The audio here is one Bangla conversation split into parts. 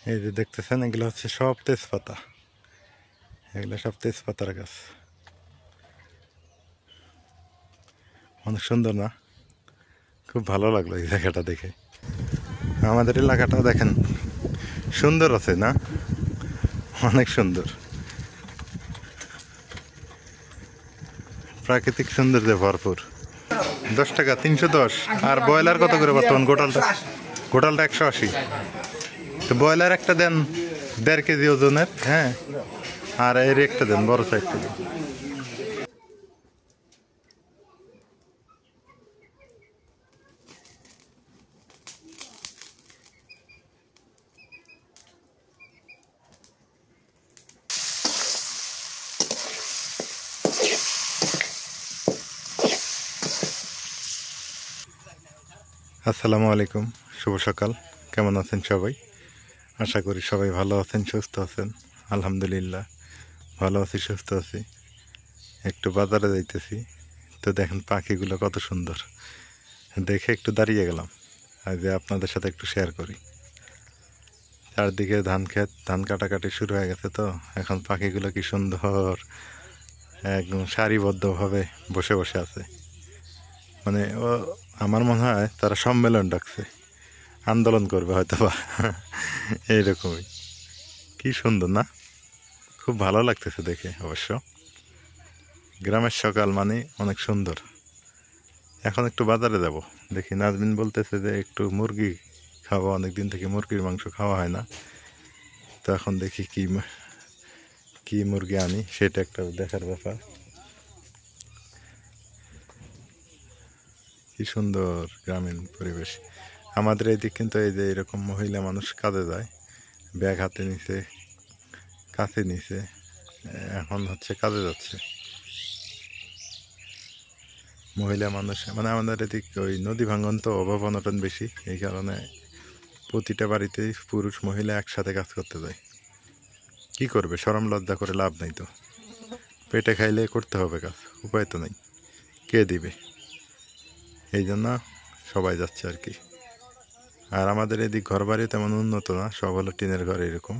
এই যে দেখতেছেন এগুলো হচ্ছে সব তেজপাতা, এগুলো সব তেজপাতার গাছ। অনেক সুন্দর না? খুব ভালো লাগলো এই জায়গাটা দেখে। আমাদের এলাকাটা দেখেন সুন্দর আছে না? অনেক সুন্দর, প্রাকৃতিক সৌন্দর্যে ভরপুর। 10 টাকা 310। আর ব্রয়লার কত করে বর্তমান? গোটালটা 180। তো ব্রয়লার একটা দেন 1.5 কেজি ওজনের, হ্যাঁ। আর এর একটা দেন বড় সাইজটা। আসসালামু আলাইকুম, শুভ সকাল। কেমন আছেন সবাই? আশা করি সবাই ভালো আছেন, সুস্থ আছেন। আলহামদুলিল্লাহ ভালো আছি, সুস্থ আছি। একটু বাজারে যাইতেছি, তো দেখেন পাখিগুলো কত সুন্দর, দেখে একটু দাঁড়িয়ে গেলাম আর যে আপনাদের সাথে একটু শেয়ার করি। চারদিকে ধান ক্ষেত, ধান কাটাকাটি শুরু হয়ে গেছে, তো এখন পাখিগুলো কি সুন্দর একদম সারিবদ্ধভাবে বসে বসে আছে। মানে ও, আমার মনে হয় তারা সম্মেলন ডাকছে, আন্দোলন করবে হয়তো বা এইরকমই। কি সুন্দর না? খুব ভালো লাগতেছে দেখে। অবশ্য গ্রামের সকাল মানে অনেক সুন্দর। এখন একটু বাজারে যাব, দেখি নাজমিন বলতেছে যে একটু মুরগি খাবো, অনেক দিন থেকে মুরগির মাংস খাওয়া হয় না। তো এখন দেখি কি কি মুরগি আনি, সেটা একটা দেখার ব্যাপার। কি সুন্দর গ্রামীণ পরিবেশ। আমাদের এইদিক কিন্তু এই যে এরকম মহিলা মানুষ কাজে যায়, ব্যাগ হাতে নিছে, কাছে নিছে, এখন হচ্ছে কাজে যাচ্ছে মহিলা মানুষ। মানে আমাদের এদিক ওই নদী ভাঙন, তো অভাব অনটন বেশি, এই কারণে প্রতিটা বাড়িতেই পুরুষ মহিলা একসাথে কাজ করতে যায়। কি করবে, শরম লজ্জা করে লাভ নাই, তো পেটে খাইলে করতে হবে কাজ, উপায় তো নেই, কে দিবে? এই জন্য সবাই যাচ্ছে আর কি। আর আমাদের এদিক ঘর বাড়ি তেমন উন্নত না, সব হলো টিনের ঘর, এরকম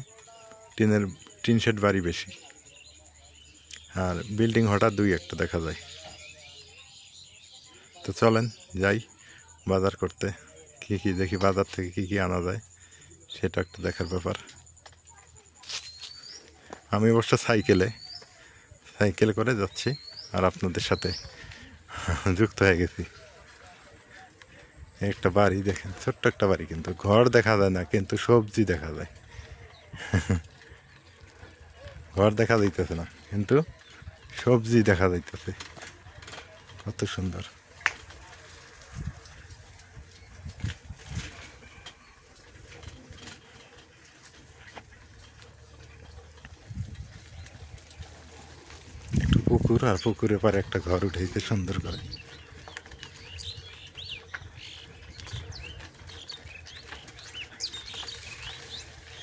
টিন শেড বাড়ি বেশি। আর বিল্ডিং হঠাৎ 2-1টা দেখা যায়। তো চলেন যাই বাজার করতে, কী কী দেখি বাজার থেকে কী কী আনা যায়, সেটা একটা দেখার ব্যাপার। আমি অবশ্য সাইকেলে করে যাচ্ছি, আর আপনাদের সাথে যুক্ত হয়ে গেছি। একটা বাড়ি দেখেন, ছোট্ট একটা বাড়ি, কিন্তু ঘর দেখা যায় না, কিন্তু সবজি দেখা যায়। ঘর দেখা যাইতেছে না, কিন্তু সবজি দেখা যাইতেছে, কত সুন্দর। একটু পুকুর, আর পুকুরের পারে একটা ঘর উঠেছে সুন্দর করে।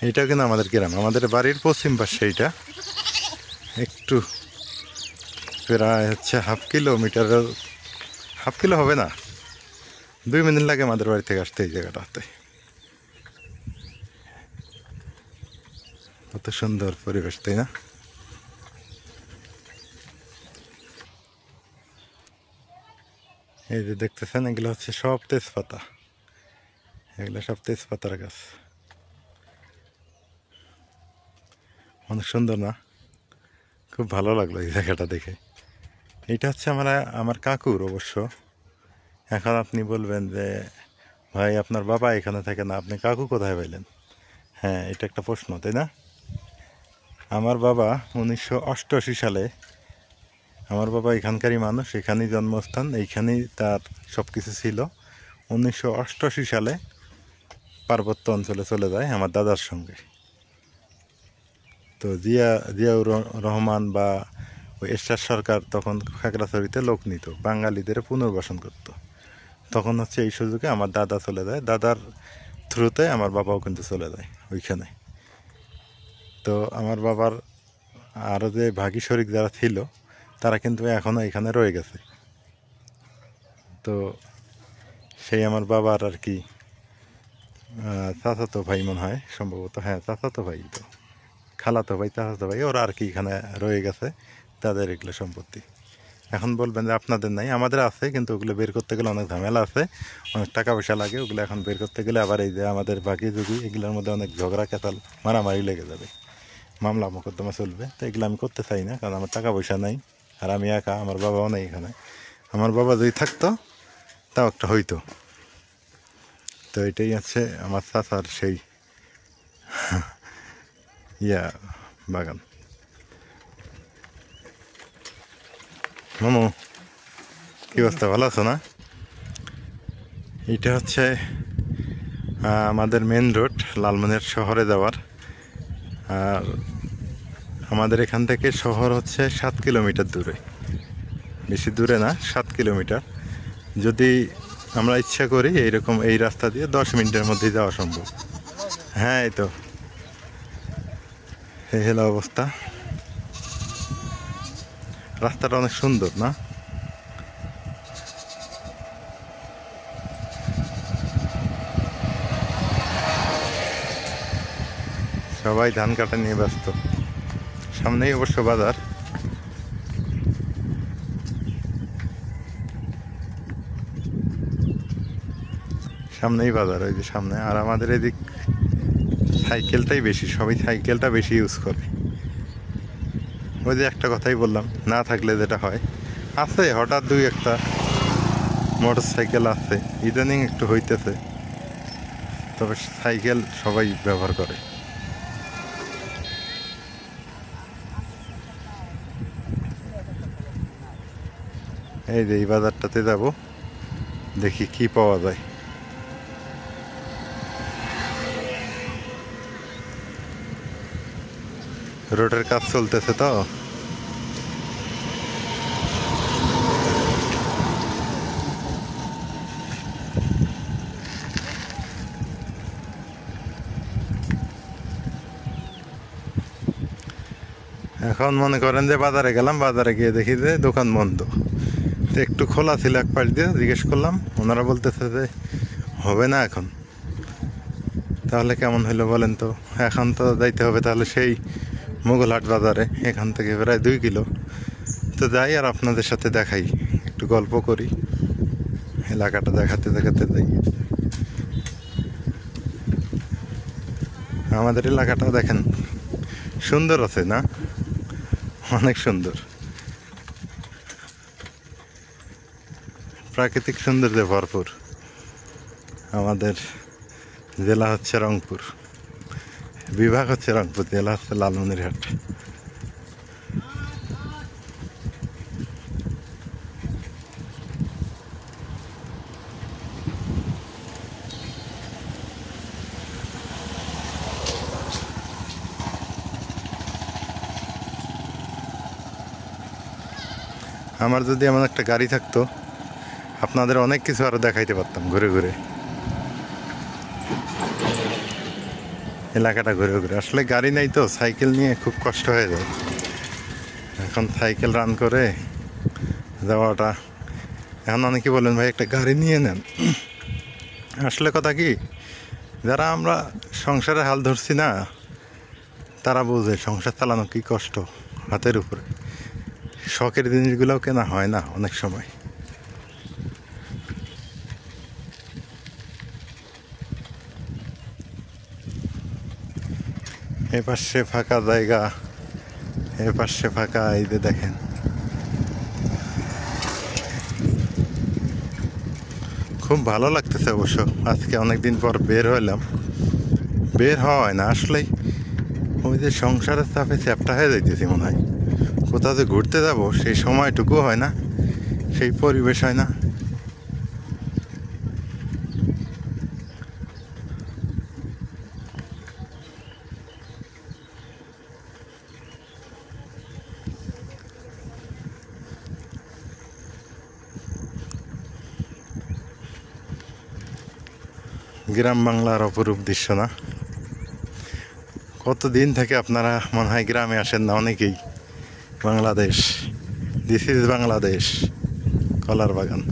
এইটা কিন্তু আমাদের গ্রাম, আমাদের বাড়ির পশ্চিম পাশে। এইটা একটু প্রায় হচ্ছে হাফ কিলো হবে না, 2 মিনিট লাগে আমাদের বাড়ি থেকে আসতে এই জায়গাটাতে। কত সুন্দর পরিবেশ, তাই না? এই যে দেখতেছেন এগুলো হচ্ছে সব তেজপাতা, এগুলো সব তেজপাতার গাছ। অনেক সুন্দর না? খুব ভালো লাগলো এই জায়গাটা দেখে। এটা হচ্ছে আমার কাকুর অবশ্য। এখন আপনি বলবেন যে ভাই আপনার বাবা এখানে থাকে না, আপনি কাকু কোথায় পাইলেন? হ্যাঁ, এটা একটা প্রশ্ন, তাই না? আমার বাবা 1988 সালে, আমার বাবা এখানকারই মানুষ, এখানেই জন্মস্থান, এইখানেই তার সব কিছু ছিল। 1988 সালে পার্বত্য অঞ্চলে চলে যায় আমার দাদার সঙ্গে। তো জিয়াউর রহমান বা ওই এরশাদ সরকার তখন খাগড়াছড়িতে লোক নিত, বাঙালিদের পুনর্বাসন করত। তখন হচ্ছে এই সুযোগে আমার দাদা চলে যায়, দাদার থ্রুতে আমার বাবাও কিন্তু চলে যায় ওইখানে। তো আমার বাবার আরও যে ভাগী শরিক যারা ছিল, তারা কিন্তু এখনও এখানে রয়ে গেছে। তো সেই আমার বাবার আর কি চাচাতো ভাই মনে হয় সম্ভবত, হ্যাঁ চাচাতো ভাই তো, খালাতো ভাই চাচাতো ভাই ওরা আর কি এখানে রয়ে গেছে, তাদের এগুলো সম্পত্তি। এখন বলবেন যে আপনাদের নাই, আমাদের আছে, কিন্তু ওগুলো বের করতে গেলে অনেক ঝামেলা আছে, অনেক টাকা পয়সা লাগে, ওগুলো এখন বের করতে গেলে আবার এই যে আমাদের বাকি জুগি এগুলোর মধ্যে অনেক ঝগড়া কেতাল মারামারি লেগে যাবে, মামলা মোকদ্দমা চলবে। তো এগুলো আমি করতে চাই না, কারণ আমার টাকা পয়সা নাই, আর আমি একা, আমার বাবাও নেই এখানে। আমার বাবা যদি থাকতো তাও একটা হইতো। তো এটাই হচ্ছে আমার চাচার সেই বাগান। মামু কি অবস্থা, ভালো আছো না? এটা হচ্ছে আমাদের মেন রোড লালমনিরহাট শহরে যাওয়ার। আর আমাদের এখান থেকে শহর হচ্ছে 7 কিলোমিটার দূরে, বেশি দূরে না, 7 কিলোমিটার। যদি আমরা ইচ্ছা করি এইরকম এই রাস্তা দিয়ে 10 মিনিটের মধ্যেই যাওয়া সম্ভব। হ্যাঁ এই তো, এই হলো অবস্থা। রাস্তাটা অনেক সুন্দর না? সবাই ধান কাটা নিয়ে ব্যস্ত, সামনেই অবশ্য বাজার। সামনেই বাজার, ওই যে সামনে। আর আমাদের এদিক সাইকেলটাই বেশি, সবাই সাইকেলটা বেশি ইউজ করে। ওই যে একটা কথাই বললাম, না থাকলে যেটা হয়, আছে হঠাৎ দুই একটা মোটর সাইকেল আছে, ইদানিং একটু হইতেছে, তবে সাইকেল সবাই ব্যবহার করে। এই যে এই বাজারটাতে যাব, দেখি কি পাওয়া যায়। রোডের কাজ চলতেছে তো, এখন মনে করেন যে বাজারে গেলাম, বাজারে গিয়ে দেখি যে দোকান বন্ধ। তো একটু খোলা ছিল এক পাশ দিয়ে, জিজ্ঞেস করলাম, ওনারা বলতেছে যে হবে না এখন। তাহলে কেমন হইলো বলেন তো? এখন তো যাইতে হবে তাহলে সেই মোগলহাট বাজারে, এখান থেকে প্রায় 2 কিলো। তো যাই আর আপনাদের সাথে দেখাই, একটু গল্প করি, এলাকাটা দেখাতে দেখাতে যাই। আমাদের এলাকাটা দেখেন সুন্দর আছে না? অনেক সুন্দর, প্রাকৃতিক সৌন্দর্যে ভরপুর। আমাদের জেলা হচ্ছে রংপুর, বিভাগ হচ্ছে রংপুর, জেলা হচ্ছে লালমনিরহাট। আমার যদি এমন একটা গাড়ি থাকতো, আপনাদের অনেক কিছু আরো দেখাইতে পারতাম ঘুরে ঘুরে, এলাকাটা ঘুরে ঘুরে। আসলে গাড়ি নাই তো, সাইকেল নিয়ে খুব কষ্ট হয়ে যায়। এখন সাইকেল রান করে যাওয়াটা, এখন অনেকে বলেন ভাই একটা গাড়ি নিয়ে নেন। আসলে কথা কি, যারা আমরা সংসারে হাল ধরছি না, তারা বোঝে সংসার চালানো কি কষ্ট, হাতের উপরে। শখের জিনিসগুলোও কেনা হয় না অনেক সময়। এ পাশে ফাঁকা জায়গা, এ পাশে ফাঁকা, এই যে দেখেন। খুব ভালো লাগতেছে অবশ্য, আজকে অনেকদিন পর বের হইলাম। বের হয় না আসলেই, ওই যে সংসারের চাপে চ্যাপটা হয়ে যাইতেছি মনে হয়। কোথাও যে ঘুরতে যাব সেই সময়টুকু হয় না, সেই পরিবেশ হয় না। গ্রাম বাংলার অপরূপ দৃশ্য না? কতদিন থেকে আপনারা মনে হয় গ্রামে আসেন না অনেকেই। বাংলাদেশ, দিস ইজ বাংলাদেশ, কলার বাগান।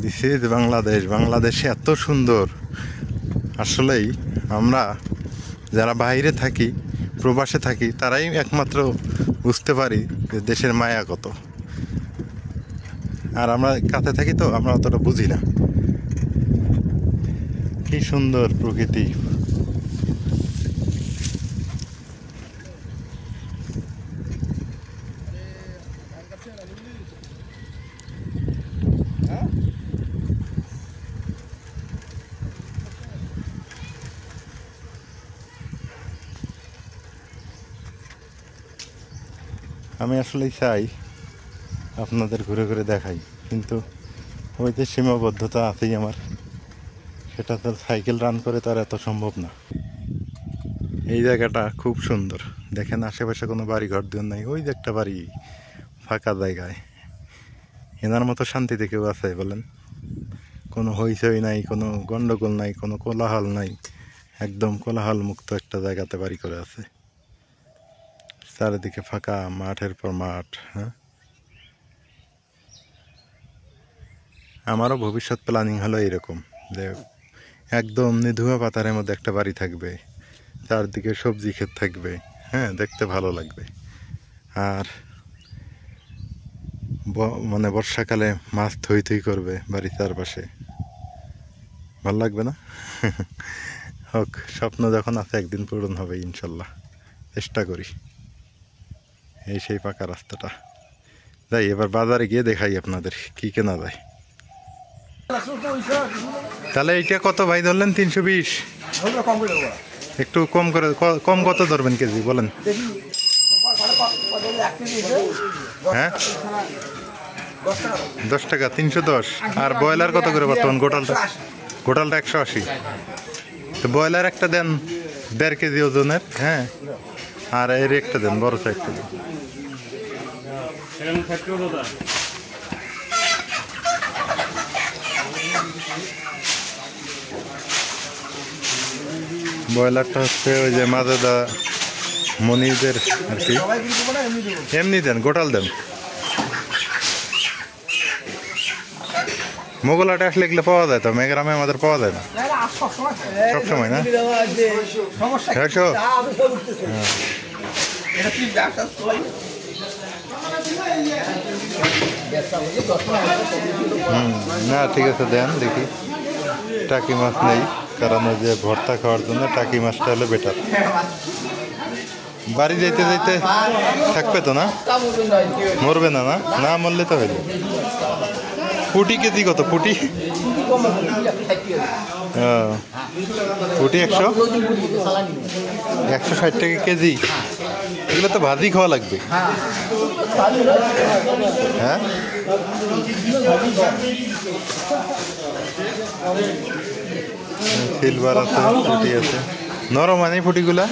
This is Bangladesh. বাংলাদেশে এত সুন্দর, আসলেই আমরা যারা বাইরে থাকি, প্রবাসে থাকি, তারাই একমাত্র বুঝতে পারি যে দেশের মায়া কত। আর আমরা কাছে থাকি তো আমরা অতটা বুঝি না। কি সুন্দর প্রকৃতি। আমি আসলেই চাই আপনাদের ঘুরে ঘুরে দেখাই, কিন্তু ওই যে সীমাবদ্ধতা আছেই আমার, সেটা তো সাইকেল রান করে তো আর এত সম্ভব না। এই জায়গাটা খুব সুন্দর, দেখেন আশেপাশে কোনো বাড়ি ঘর দুয়ার নাই, ওই যে একটা বাড়ি ফাঁকা জায়গায়। এনার মতো শান্তিতে কেউ আছে বলেন? কোনো হইচই নাই, কোনো গন্ডগোল নাই, কোনো কোলাহল নাই, একদম কোলাহল মুক্ত একটা জায়গাতে বাড়ি করে আছে। চারিদিকে ফাঁকা, মাঠের পর মাঠ। হ্যাঁ, আমারও ভবিষ্যৎ প্ল্যানিং হলো এরকম যে একদম নিধুয়া পাতারের মধ্যে একটা বাড়ি থাকবে, চারদিকে সবজি ক্ষেত থাকবে, হ্যাঁ, দেখতে ভালো লাগবে। আর মানে বর্ষাকালে মাছ থই থই করবে বাড়ির চারপাশে, ভালো লাগবে না? হোক, স্বপ্ন যখন আছে একদিন পূরণ হবে ইনশাল্লাহ, চেষ্টা করি। এই সেই পাকা রাস্তাটা। যাই এবার বাজারে গিয়ে দেখাই আপনাদের কি কেনা যায়। তাহলে এইটা কত ভাই ধরলেন? 320। একটু কম করে, কম কত ধরবেন কেজি বলেন? হ্যাঁ, 10 টাকা, 310। আর ব্রয়লার কত করে বর্তমান? গোটালটা 180। তো ব্রয়লার একটা দেন 1.5 কেজি ওজনের। হ্যাঁ, আর এর একটা দেন বড় সাইজটা। ব্রয়লারটা হচ্ছে ওই যে মাজেদা মনিদের আর কি। এমনি দেন, গোটাল দেন। মোগলাটা আসলে এগুলো পাওয়া যায় তো, মেঘরামে আমাদের পাওয়া যায় না সবসময় না। 150। না ঠিক আছে, দেন দেখি। টাকি মাছ নেই, কারণ ওই যে ভর্তা খাওয়ার জন্য টাকি মাছটা হলে বেটার। বাড়ি যাইতে যাইতে থাকবে তো না? মরবে না? না না মরলে তো হইল। পুটি কেজি কত? পুটি পুটি 160 টাকা কেজি। এগুলো তো ভাজি খাওয়া লাগবে। হ্যাঁ, সিলভার আছে, পুটি আছে। নরম মানে ফুটিগুলা?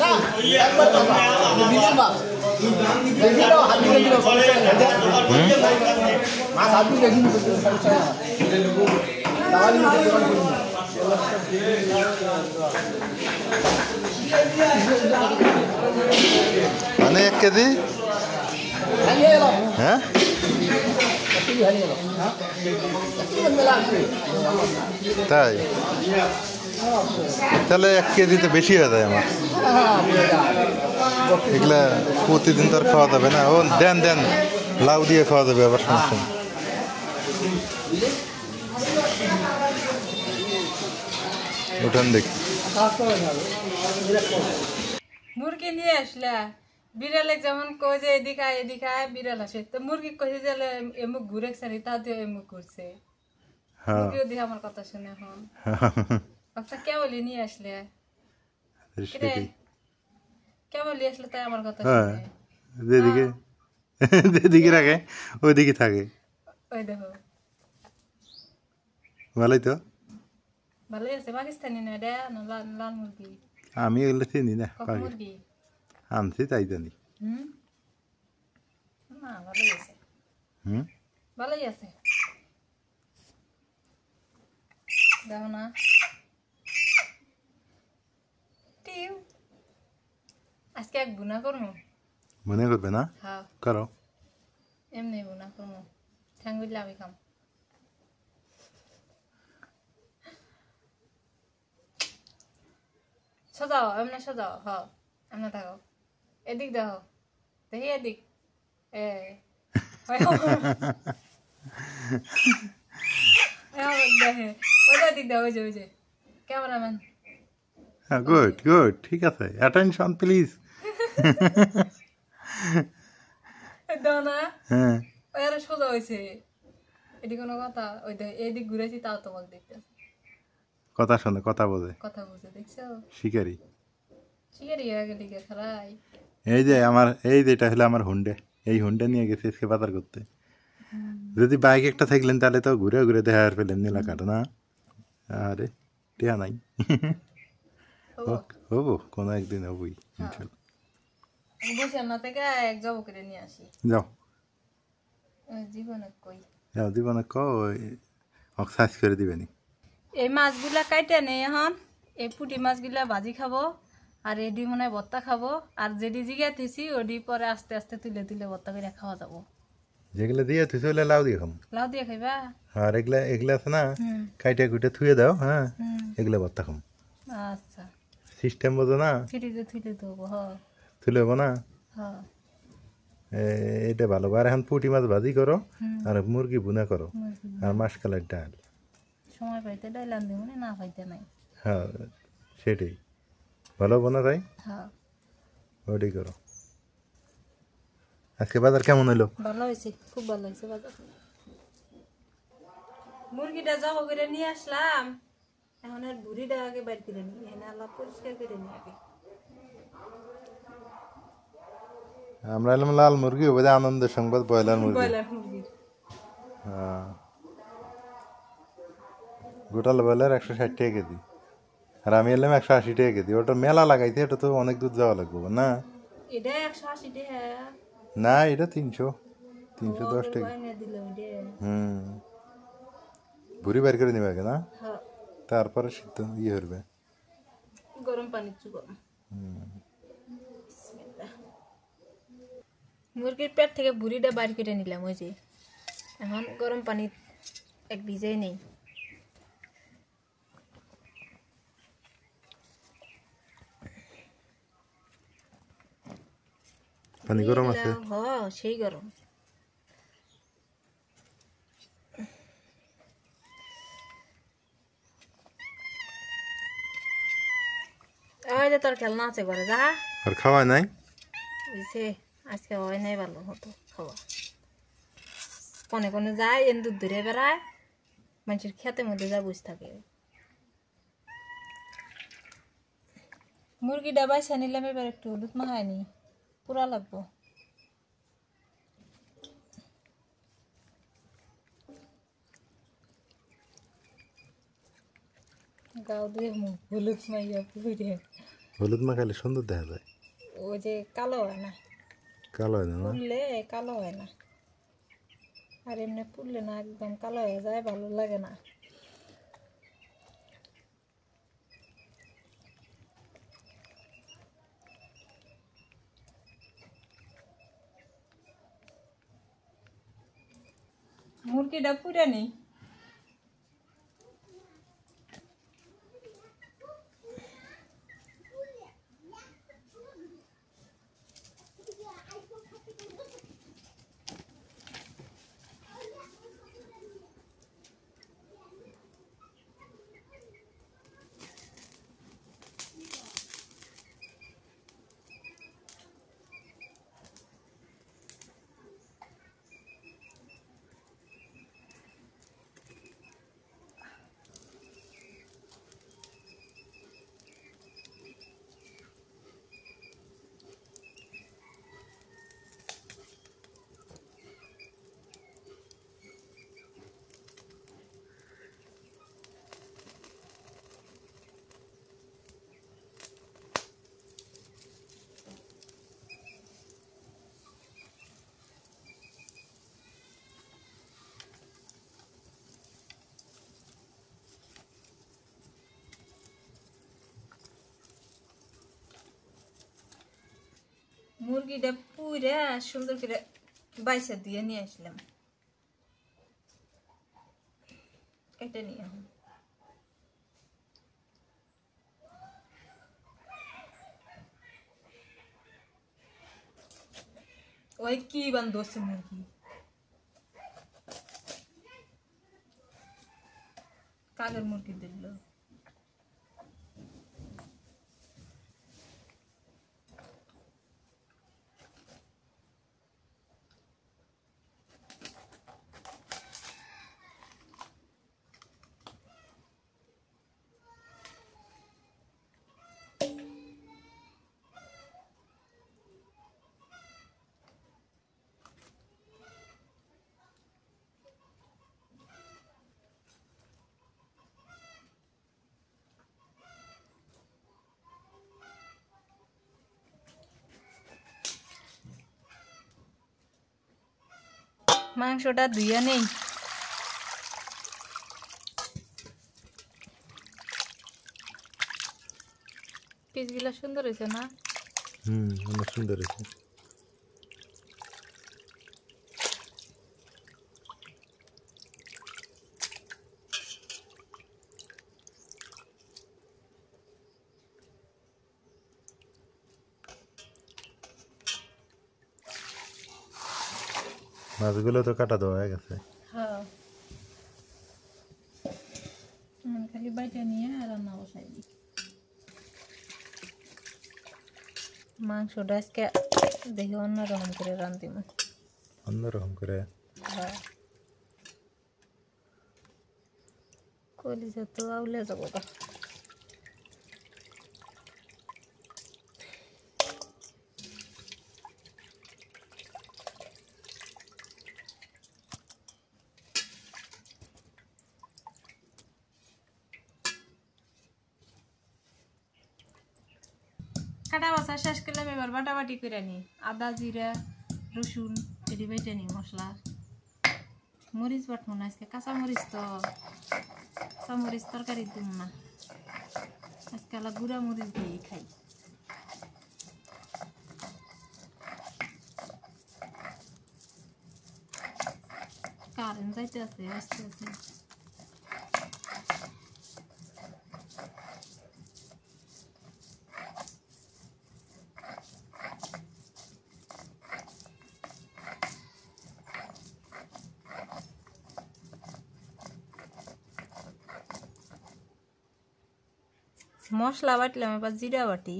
মানে 1 কেজি? হ্যাঁ, তাই? তাহলে 1 কেজিতে বেশি হয়ে যায় আমার। এগুলা প্রতিদিন তো আর খাওয়া যাবে না। ও দেন দেন, লাউ দিয়ে খাওয়া যাবে আবার সমস্যা। উঠান দেখি। মুরগি নিয়ে আসলা, বিড়ালে যেমন কই যে এদিকে আয় এদিকে আয়, বিড়াল আসে তো মুরগি কইছে যে এমুক ঘুরে সারি তা দিয়ে এমুক ঘুরছে। মুরগিও দিয়ে আমার কথা শুনে এখন বাচ্চা কে বলি নিয়ে আসলে, কে বলি আসলে তাই আমার কথা শুনে। যেদিকে যেদিকে রাখে ওইদিকে থাকে। ওই দেখো, ভালোই তো। ভালোই আছে। পাকিস্তানি না রে, লাল মুরগি। আমি এগুলো চিনি না, মুরগি আনছি তাই জানি। না ভালোই আছে, ভালোই আছে। দেখো না, আজকে এক বুনা করবো। মনে করবে না? হ্যাঁ করো। এমনি বুনা করবো, ঠ্যাঙ্গুলি আমি খাম। সাজাও এমনি সাজাও হ এমনি থাকো এদিক দেখো দেখি এদিক এ দেখে ওইটা দিক দাও ওই যে ক্যামেরাম্যান গুড গুড ঠিক আছে অ্যাটেনশন প্লিজ দাও না হ্যাঁ ওই আরো সোজা হয়েছে এটি কোনো কথা ওই দেখ এদিক ঘুরেছি তাও তোমাকে দেখতে কথা শোনে কথা বোঝে কথা বুঝে দেখছো শিকারি শিকারি হয়ে গেলি গে খারাই এই যে আমার এই যেটা হলো আমার হুন্ডে এই হুন্ডে নিয়ে গেছে আজকে বাজার করতে যদি বাইক একটা থাকলেন তাহলে তো ঘুরে ঘুরে দেখা আর পেলেন নীলা কাটো না আরে টিয়া নাই হবো কোনো একদিন হবই ইনশাল্লাহ বসে না থেকে এক জব করে নিয়ে আসি যাও জীবনে কই যাও জীবনে সাইজ করে দিবেনি এই মাছগুলা কাইটে নেই এখন এই পুঁটি মাছগুলা ভাজি খাবো আর এডি মনে হয় ভর্তা খাবো আর যেডি জিগা থুইছি ওডি পরে আস্তে আস্তে তুলে তুলে ভর্তা করে খাওয়া যাবো যেগুলো দিয়ে তুই চলে লাউ দিয়ে খাম লাউ দিয়ে খাইবা আর এগুলা এগুলা আছে না কাইটে কুইটে থুয়ে দাও হ্যাঁ এগুলা ভর্তা খাম আচ্ছা সিস্টেম বোঝো না ফ্রিজে থুইলে দেবো তুলে হবো না হ্যাঁ এটা ভালো আর এখন পুঁটি মাছ ভাজি করো আর মুরগি ভুনা করো আর মাসকালের ডাল সময় পাইতে ডাইলাম দিব না পাইতে নাই হ্যাঁ সেটাই ভালো হবো না তাই হ্যাঁ ওটাই করো আজকে বাজার কেমন হলো ভালো হয়েছে খুব ভালো হয়েছে বাজার মুরগিটা জব করে নিয়ে আসলাম এখন আর বুড়িটা আগে বাইর করে নিয়ে এনে আল্লাহ পরিষ্কার করে নিয়ে আগে আমরা এলাম লাল মুরগি হবে আনন্দের সংবাদ ব্রয়লার মুরগি ব্রয়লার মুরগির হ্যাঁ গোটাল ব্রয়লার 160 টাকা কেজি আর আমি এলাম 180 টাকা কেজি ওটা মেলা লাগাইতে এটা তো অনেক দূর যাওয়া লাগবে না এটা 180 টাকা না এটা 310 টাকা দিল ভুড়ি বের করে নিবে আগে না হ্যাঁ তারপরে সিদ্ধ ইয়ে হবে গরম পানি চুবো মুরগির পেট থেকে বুড়িটা বাইর করে নিলাম ওই যে এখন গরম পানি এক ভিজাই নেই পানি গরম আছে হ্যাঁ সেই গরম ওই যে তোর খেলনা আছে ঘরে যা আর খাওয়া নাই বুঝছে আজকে হয় নাই ভালো হতো খাওয়া কনে কনে যায় এন দুধ ধরে বেড়ায় মানুষের খেতে মধ্যে যা বসে থাকে মুরগিটা বাইসা নিলাম এবার একটু হলুদ মাখায়নি পুরা লাগবো গাও দিয়ে হলুদ মাইয়া পুরে হলুদ মাখালে সুন্দর দেখা যায় ওই যে কালো হয় না কালো হয় না পুড়লে কালো হয় না আর এমনি পুড়লে না একদম কালো হয়ে যায় ভালো লাগে না মুরগিটা পুড়ে নেই মুরগিটা পুইরা সুন্দর করে বাইসা দিয়ে নিয়ে আসলাম কেটে নিয়ে ওই কি বান ধরছে মুরগি কাগের মুরগি দিল মাংসটা ধুইয়া নেই পিসগুলা সুন্দর হয়েছে না অনেক সুন্দর হয়েছে মাছগুলো তো কাটা দেওয়া হয়ে গেছে হ্যাঁ খালি বাইটা নিয়ে রান্না বসাই দিই মাংসটা আজকে দেখি অন্যরকম করে রান্ধিব অন্যরকম করে হ্যাঁ কলিজা তো আউলে যাবো গা কাটা বাছা শেষ করলাম এবার বাটাবাটি করে নি আদা জিরা রসুন এটি বেটে নি মশলা মরিচ বাটবো না আজকে কাঁচা মরিচ তো কাঁচা মরিচ তরকারি দিব না আজকে আলা গুঁড়া মরিচ দিয়ে খাই কারেন্ট যাইতে আছে আস্তে আস্তে মশলা বাটলাম এবার জিরা বাটি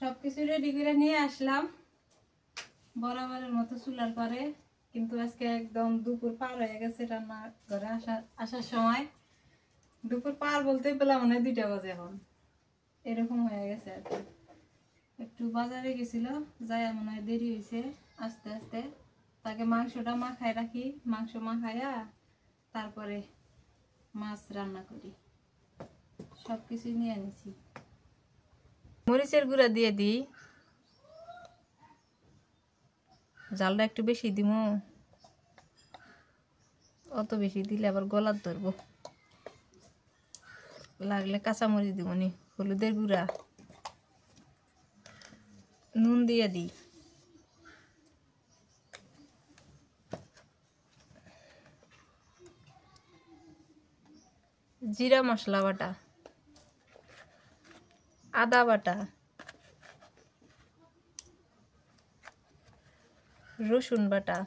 সবকিছু রেডি করে নিয়ে আসলাম বরাবরের মতো চুলার পরে কিন্তু আজকে একদম দুপুর পার হয়ে গেছে রান্না ঘরে আসার সময় দুপুর পার বলতে পেলাম মনে হয় 2টা বাজে এখন এরকম হয়ে গেছে আর কি একটু বাজারে গেছিল যাই মনে হয় দেরি হয়েছে আস্তে আস্তে তাকে মাংসটা মাখায় রাখি মাংস মাখাইয়া তারপরে মাছ রান্না করি সবকিছু নিয়ে নিছি মরিচের গুঁড়া দিয়ে দিই জালটা একটু বেশি দিব অত বেশি দিলে আবার গলার ধরবো লাগলে কাঁচা মরিচ দিব নি হলুদের গুঁড়া নুন দিয়ে দিই জিরা মশলা বাটা আদা বাটা রসুন বাটা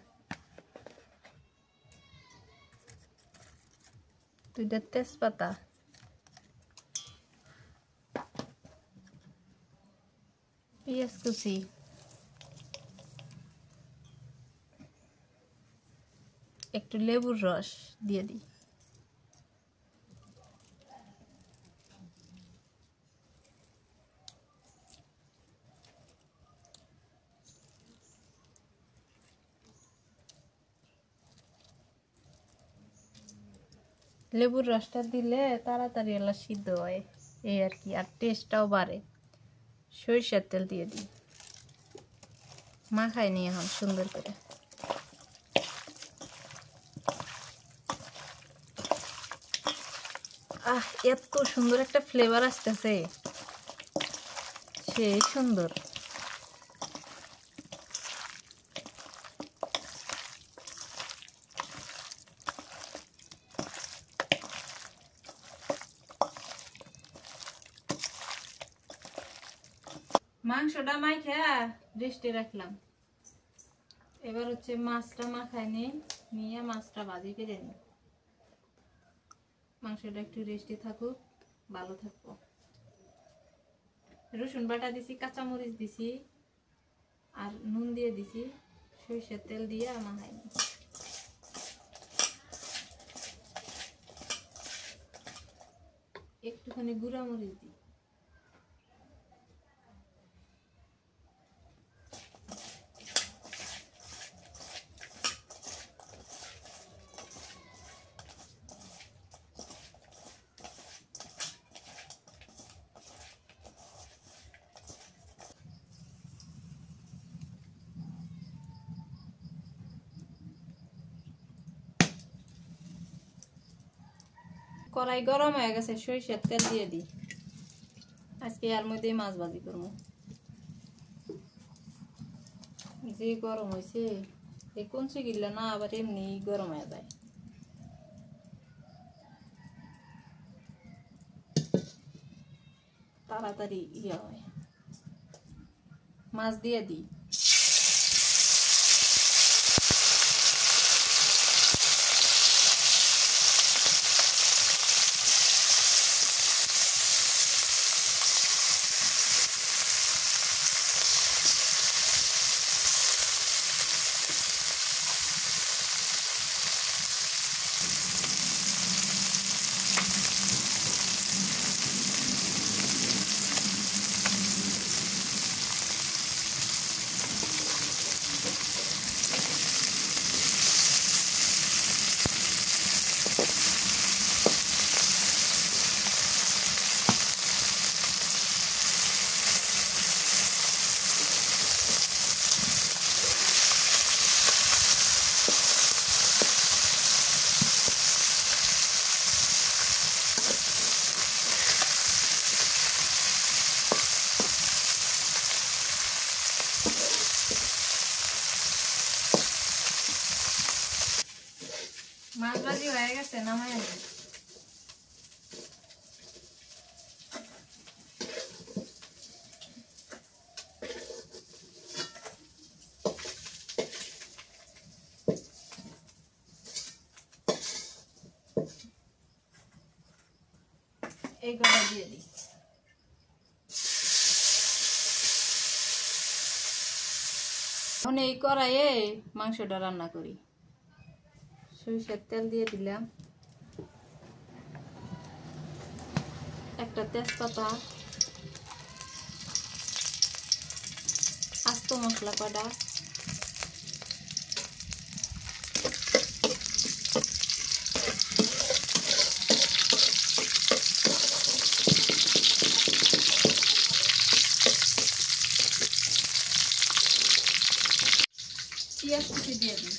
2টা তেজপাতা পেঁয়াজ কুচি একটু লেবুর রস দিয়ে দিই লেবুর রসটা দিলে তাড়াতাড়ি এলা সিদ্ধ হয় এই আর কি, আর টেস্টটাও বাড়ে। সরিষার তেল দিয়ে দিই, মাখাই নিয়ে এখন সুন্দর করে। এত সুন্দর একটা ফ্লেভার আসতেছে, সেই সুন্দর। মাংসটা মাইখা রেস্টে রাখলাম। এবার হচ্ছে মাছটা মাখায় নিয়ে মাছটা ভাজি করে নিই। মাংসটা একটু রেস্টে থাকুক, ভালো থাকবো। রসুন বাটা দিছি, কাঁচামরিচ দিছি, আর নুন দিয়ে দিছি, সরিষার তেল দিয়ে মাখাই নিই। একটুখানি গুঁড়া মরিচ দিই। কড়াই গরম হয়ে গেছে, সরিষার তেল দিয়ে দিই। আজকে এর মধ্যে মাছ ভাজি করবো। যে গরম হয়েছে, এই কঞ্চি গিলা না আবার এমনি গরম হয়ে যায়। তাড়াতাড়ি ইয়ে হয়। মাছ দিয়ে দিই। মাছ ভাজি হয়ে গেছে, নামাই আনি। এই কড়াই দিয়ে দিই। এখন এই কড়াইয়ে মাংসটা রান্না করি। সরিষার তেল দিয়ে দিলাম, একটা তেজপাতা, আস্ত মশলা কটা, পেঁয়াজ কুচি দিয়ে দিই।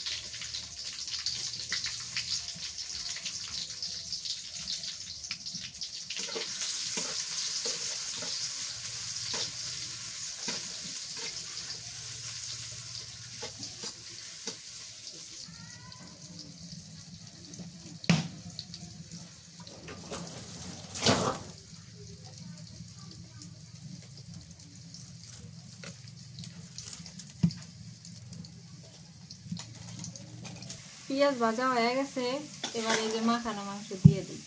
পেঁয়াজ ভাজা হয়ে গেছে, এবার এই যে মাখানো মাংস দিয়ে দিই।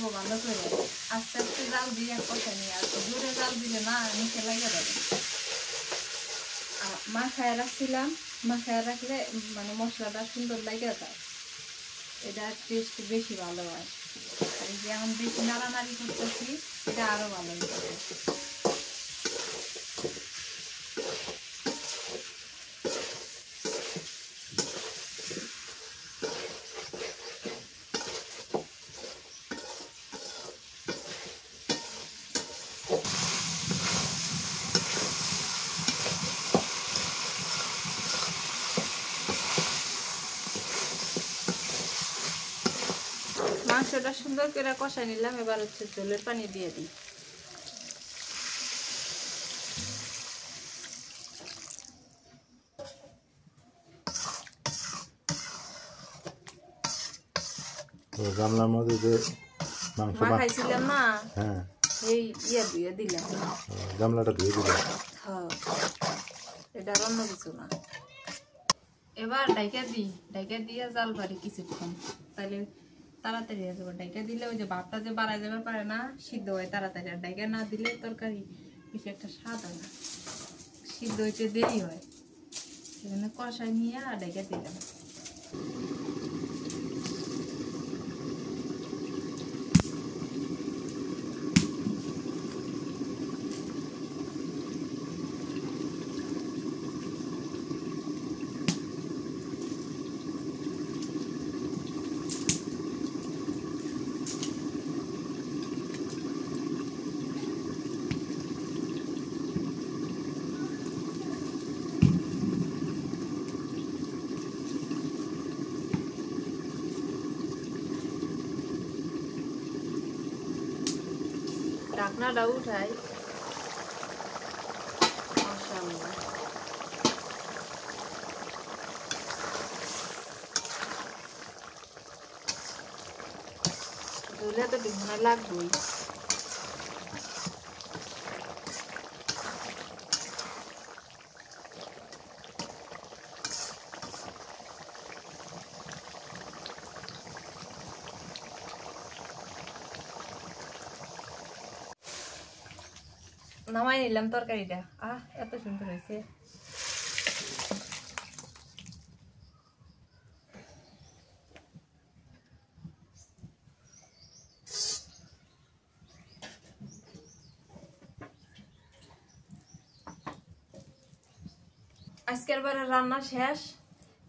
কষাবো ভালো করে, আস্তে আস্তে জাল দিয়ে কষানি, আর জোরে জাল দিলে না নিচে লাগে যাবে। আর মাখায় রাখছিলাম, মাখায় রাখলে মানে মশলাটা সুন্দর লাগে যায়, এটা টেস্ট বেশি ভালো হয়। আর এই যে এখন বেশি নাড়ানাড়ি করতেছি, এটা আরো ভালো হয়ে মাংসটা সুন্দর করে কষাই নিলাম। এবার হচ্ছে ঝোলের পানি দিয়ে দিই। গামলার মধ্যে যে মাংস মাখাইছিলাম না, হ্যাঁ এই ধুয়ে দিলাম, গামলাটা ধুয়ে দিলাম। হ্যাঁ, এটা অন্য কিছু না। এবার ডাইকা দিই, ডাইকা দিয়ে জাল পারি কিছুক্ষণ, তাহলে তাড়াতাড়ি হয়ে যাবে। ডাইকা দিলে ওই যে ভাতটা যে বাড়াই যাবে পারে না, সিদ্ধ হয় তাড়াতাড়ি। আর ডাইকা না দিলে তরকারি কিছু একটা স্বাদ হয় না, সিদ্ধ হইতে দেরি হয়। সেখানে কষাই নিয়ে আর ডাইকা দিলাম। ঢাকনাটা উঠাই। মাশাআল্লাহ, ধুলে তো ডিমনা লাগবেই। নামাই নিলাম তরকারিটা। এত সুন্দর হয়েছে। আজকের বারে রান্না শেষ,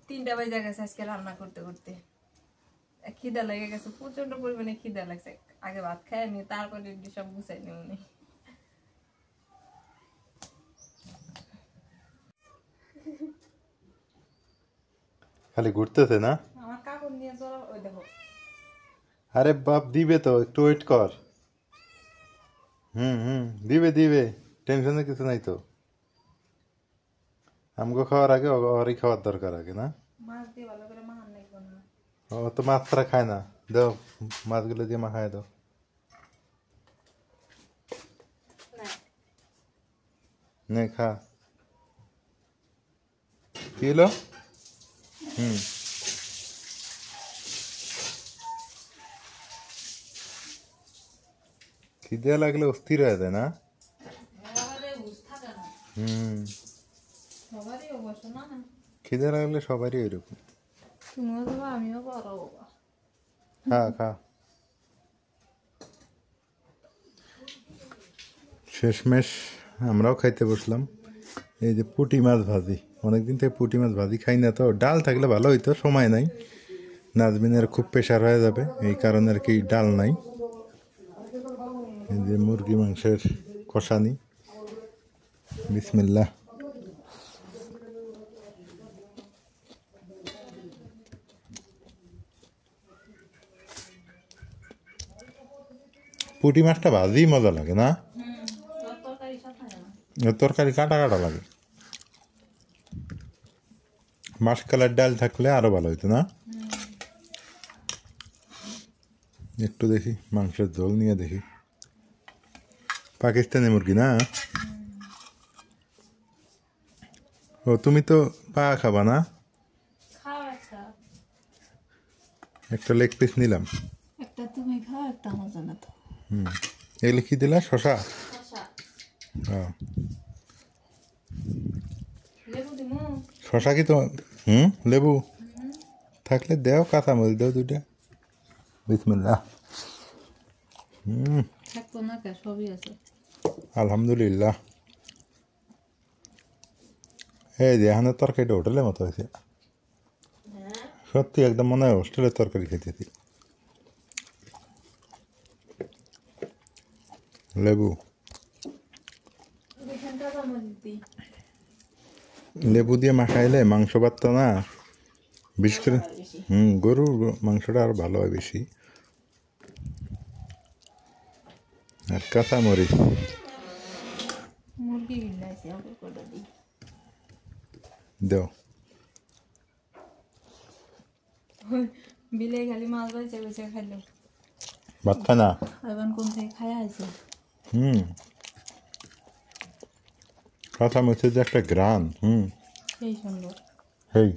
3টা বাজে গেছে আজকে রান্না করতে করতে। খিদা লেগে গেছে, প্রচন্ড পরিমাণে খিদা লাগছে। আগে ভাত খাই নি, তারপরে সব গুছাই নিই। খালি ঘুরতেছে না? আমার কাপড় নিয়ে চলো, ওই দেখো। আরে বাপ, দিবে তো, একটু ওয়েট কর। দিবে দিবে, টেনশনের কিছু নাই তো। আমগো খাওয়ার আগে ওরই খাওয়ার দরকার আগে, না? মাছ দিয়ে ভালো করে মাখান লাগবে না। ও তো মাছ ছাড়া খায় না, দাও মাছগুলো দিয়ে মাখায় দাও। নে খা। কি হলো? খিদে লাগলে অস্থির হয়ে যায় না? সবারই অবশ্য না, খিদে লাগলে সবারই ওইরকম। তুমিও বাবা, আমিও বড় বাবা। খা খা। শেষমেশ আমরাও খাইতে বসলাম। এই যে পুঁটি মাছ ভাজি, অনেকদিন থেকে পুঁটি মাছ ভাজি খাই না, তো ডাল থাকলে ভালো হইতো, সময় নাই। নাজমিনের খুব প্রেশার হয়ে যাবে, এই কারণে আর কি ডাল নাই। এই যে মুরগি মাংসের কষানি, বিসমিল্লাহ। পুঁটি মাছটা ভাজি মজা লাগে না? তরকারি কাটা কাটা লাগে। মাসকালের ডাল থাকলে আরো ভালো হইতো না? একটু দেখি মাংসের ঝোল নিয়ে দেখি। পাকিস্তানি মুরগি না? ও তুমি তো পা খাবা না? খাও একটা লেগ পিস নিলাম। একটা তুমি খাও, একটা আমার জানা তো এগুলো কি দিলা শশা হ্যাঁ লেবু দিমু শশা কি তো লেবু থাকলে দেও কাঁচামরিচ দেও দুইটা বিসমিল্লাহ থাকতো না কে সবই আছে আলহামদুলিল্লাহ এই যে এখানে তরকারিটা হোটেলের মতো হয়েছে সত্যি একদম মনে হয় হোস্টেলের তরকারি খেতেছি লেবু লেবু দিয়ে মাখাইলে মাংস ভাতটা না বিশেষ করে গরুর মাংসটা আরো ভালো হয় বেশি আর কাঁচামরিচ মুরগি গিলাইছে আবার কটা দি দেও বিলে খালি মাছ বাইছে বাইছে খাইলো ভাত খায় না এখন কোন থেকে খাই আছে কাঁচামরিচের যে একটা গ্রান সেই সুন্দর হেই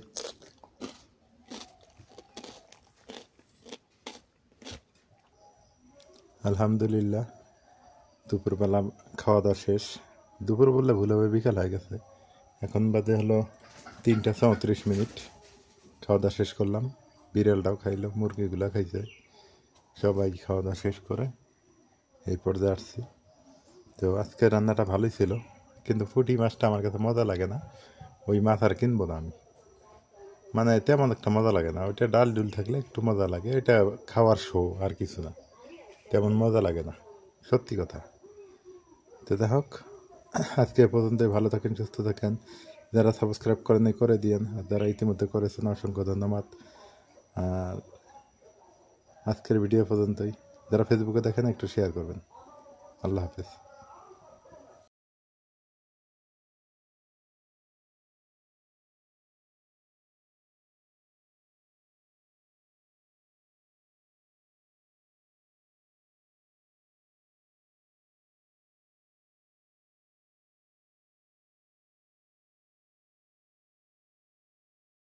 আলহামদুলিল্লাহ দুপুরবেলা খাওয়া দাওয়া শেষ দুপুর বললে ভুল হবে বিকাল হয়ে গেছে এখন বাদে হলো 3:34 খাওয়া দাওয়া শেষ করলাম বিড়ালটাও খাইলো মুরগিগুলা খাইছে সবাই খাওয়া দাওয়া শেষ করে এই পর্যায়ে আসছি তো আজকে রান্নাটা ভালোই ছিল কিন্তু পুঁটি মাছটা আমার কাছে মজা লাগে না ওই মাছ আর কিনবো না আমি মানে তেমন একটা মজা লাগে না ওইটা ডাল ডুল থাকলে একটু মজা লাগে এটা খাওয়ার শো আর কিছু না তেমন মজা লাগে না সত্যি কথা তো যাই হোক আজকে এ পর্যন্তই ভালো থাকেন সুস্থ থাকেন যারা সাবস্ক্রাইব করেন করে দিয়েন আর যারা ইতিমধ্যে করেছেন অসংখ্য ধন্যবাদ আর আজকের ভিডিও পর্যন্তই যারা ফেসবুকে দেখেন একটু শেয়ার করবেন আল্লাহ হাফেজ